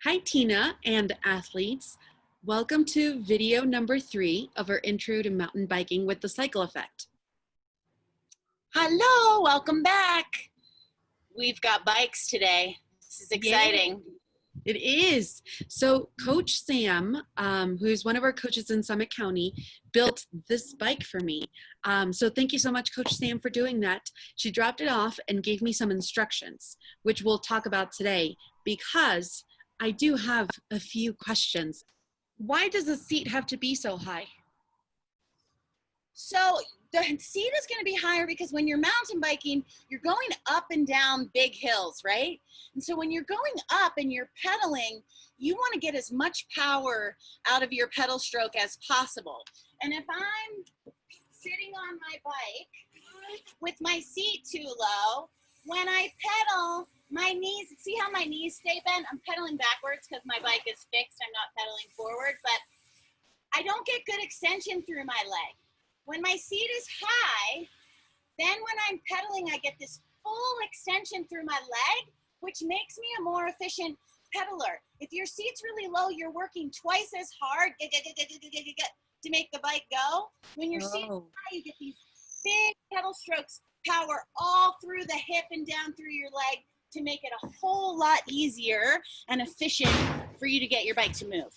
Hi, Tina and athletes. Welcome to video number 3 of our Intro to Mountain Biking with the Cycle Effect. Hello, welcome back. We've got bikes today. This is exciting. Yay. It is. So Coach Sam, who's one of our coaches in Summit County, built this bike for me. So thank you so much, Coach Sam, for doing that. She dropped it off and gave me some instructions, which we'll talk about today, because I do have a few questions. Why does the seat have to be so high? So the seat is going to be higher because when you're mountain biking, you're going up and down big hills, right? And so when you're going up and you're pedaling, you want to get as much power out of your pedal stroke as possible. And if I'm sitting on my bike with my seat too low, when I pedal, my knees, see how my knees stay bent? I'm pedaling backwards because my bike is fixed. I'm not pedaling forward, but I don't get good extension through my leg. When my seat is high, then when I'm pedaling, I get this full extension through my leg, which makes me a more efficient pedaler. If your seat's really low, you're working twice as hard to make the bike go. When your seat's high, you get these big pedal strokes, power all through the hip and down through your leg to make it a whole lot easier and efficient for you to get your bike to move.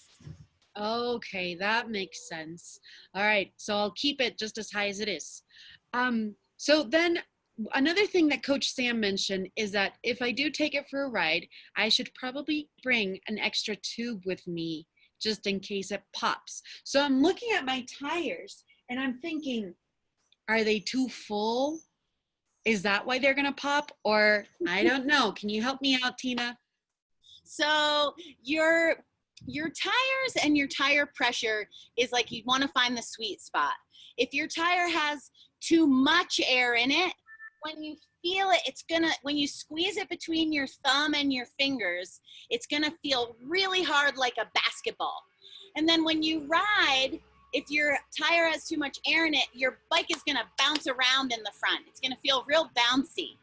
Okay, that makes sense. All right, so I'll keep it just as high as it is. So then another thing that Coach Sam mentioned is that if I do take it for a ride, I should probably bring an extra tube with me just in case it pops. So I'm looking at my tires and I'm thinking, are they too full? Is that why they're gonna pop? Or I don't know. Can you help me out, Tina? So your tires and your tire pressure is like you want to find the sweet spot. If your tire has too much air in it, when you feel it, when you squeeze it between your thumb and your fingers, it's gonna feel really hard like a basketball. And then when you ride, if your tire has too much air in it, your bike is gonna bounce around in the front. It's gonna feel real bouncy.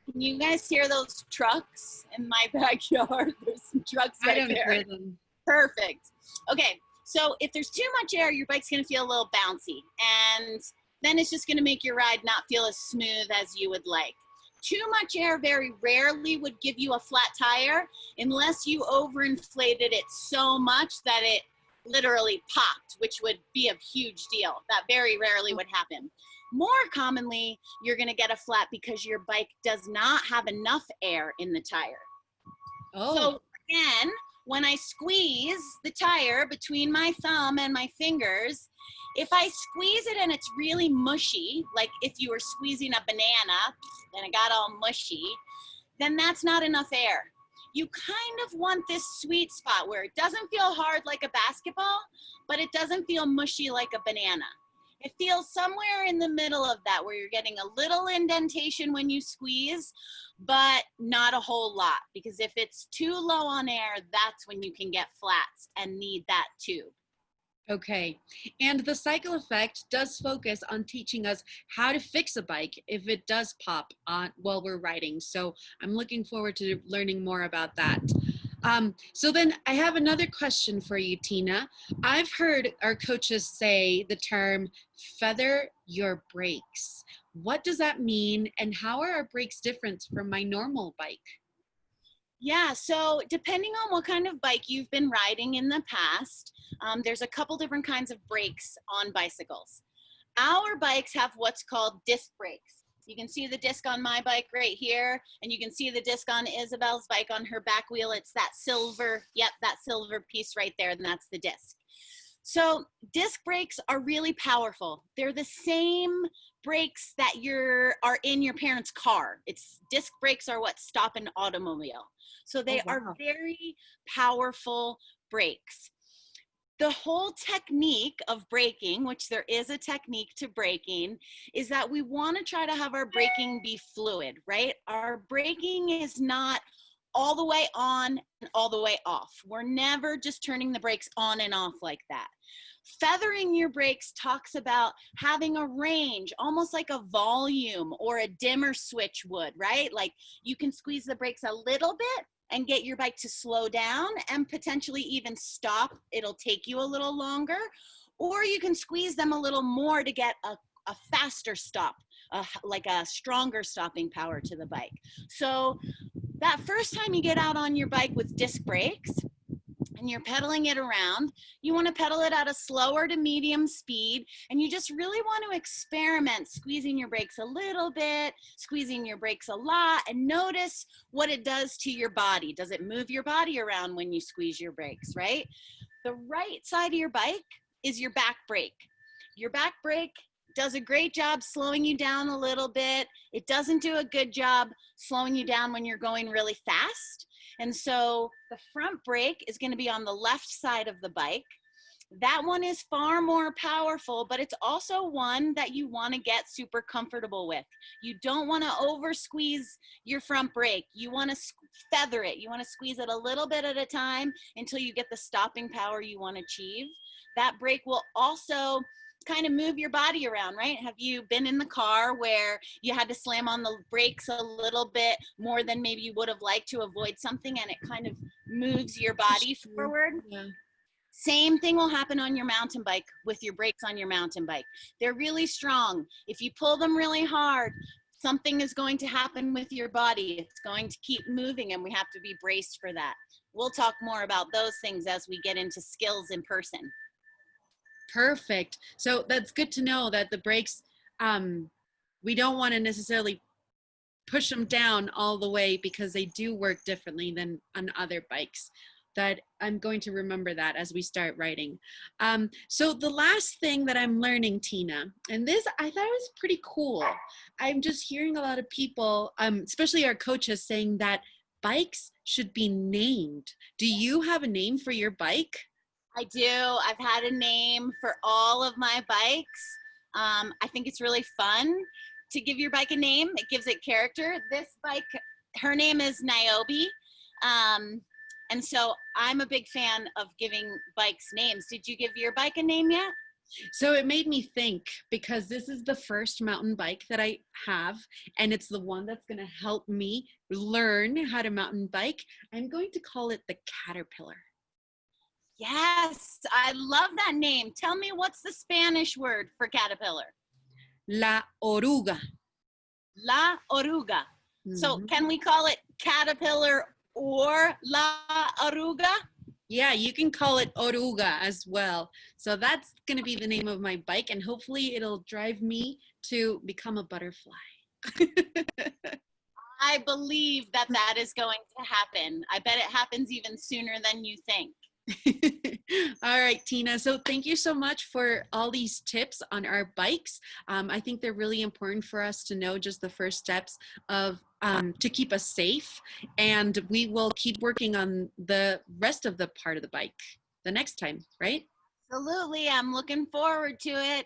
Can you guys hear those trucks in my backyard? There's some trucks right there. I don't hear them. Perfect. Okay, so if there's too much air, your bike's gonna feel a little bouncy, and then it's just gonna make your ride not feel as smooth as you would like. Too much air very rarely would give you a flat tire unless you overinflated it so much that it literally popped, which would be a huge deal. That very rarely would happen. More commonly, you're gonna get a flat because your bike does not have enough air in the tire. So again, when I squeeze the tire between my thumb and my fingers, if I squeeze it and it's really mushy, like if you were squeezing a banana and it got all mushy, then that's not enough air. You kind of want this sweet spot where it doesn't feel hard like a basketball, but it doesn't feel mushy like a banana. It feels somewhere in the middle of that where you're getting a little indentation when you squeeze, but not a whole lot, because if it's too low on air, that's when you can get flats and need that tube. Okay, and the cycle effect does focus on teaching us how to fix a bike if it does pop on while we're riding. So I'm looking forward to learning more about that. So then I have another question for you, Tina. I've heard our coaches say the term feather your brakes. What does that mean, and how are our brakes different from my normal bike? Yeah, so depending on what kind of bike you've been riding in the past, there's a couple different kinds of brakes on bicycles. Our bikes have what's called disc brakes. You can see the disc on my bike right here, and you can see the disc on Isabel's bike on her back wheel. It's that silver, that silver piece right there, and that's the disc. So disc brakes are really powerful. They're the same brakes that are in your parents' car. Disc brakes are what stop an automobile. So they are very powerful brakes. The whole technique of braking, which there is a technique to braking, is that we want to try to have our braking be fluid, right? Our braking is not all the way on and all the way off. We're never just turning the brakes on and off like that. Feathering your brakes talks about having a range, almost like a volume or a dimmer switch would, right? Like you can squeeze the brakes a little bit and get your bike to slow down and potentially even stop. It'll take you a little longer, or you can squeeze them a little more to get a faster stop, like a stronger stopping power to the bike. So that first time you get out on your bike with disc brakes and you're pedaling it around, you want to pedal it at a slower to medium speed, and you just really want to experiment squeezing your brakes a little bit, squeezing your brakes a lot, and notice what it does to your body. Does it move your body around when you squeeze your brakes, right? The right side of your bike is your back brake. Your back brake does a great job slowing you down a little bit. It doesn't do a good job slowing you down when you're going really fast. And so the front brake is going to be on the left side of the bike. That one is far more powerful, but it's also one that you want to get super comfortable with. You don't want to over squeeze your front brake. You want to feather it. You want to squeeze it a little bit at a time until you get the stopping power you want to achieve. That brake will also kind of move your body around, right? Have you been in the car where you had to slam on the brakes a little bit more than maybe you would have liked to avoid something, and it kind of moves your body forward? Yeah. Same thing will happen on your mountain bike with your brakes on your mountain bike. They're really strong. If you pull them really hard, something is going to happen with your body. It's going to keep moving, and we have to be braced for that. We'll talk more about those things as we get into skills in person. Perfect. So that's good to know that the brakes, we don't want to necessarily push them down all the way because they do work differently than on other bikes. That I'm going to remember that as we start writing. So the last thing that I'm learning, Tina, and this I thought was pretty cool. I'm just hearing a lot of people, especially our coaches, saying that bikes should be named. Do you have a name for your bike? I do. I've had a name for all of my bikes. I think it's really fun to give your bike a name. It gives it character. This bike, her name is Niobe. And so I'm a big fan of giving bikes names. Did you give your bike a name yet? So it made me think, because this is the first mountain bike that I have, and it's the one that's going to help me learn how to mountain bike. I'm going to call it the Caterpillar. Yes, I love that name. Tell me, what's the Spanish word for caterpillar? La oruga. La oruga. So can we call it caterpillar or la oruga? Yeah, you can call it oruga as well. So that's going to be the name of my bike, and hopefully it'll drive me to become a butterfly. I believe that that is going to happen. I bet it happens even sooner than you think. All right, Tina. So thank you so much for all these tips on our bikes. I think they're really important for us to know just the first steps of to keep us safe. And we will keep working on the rest of the part of the bike the next time, right? Absolutely. I'm looking forward to it.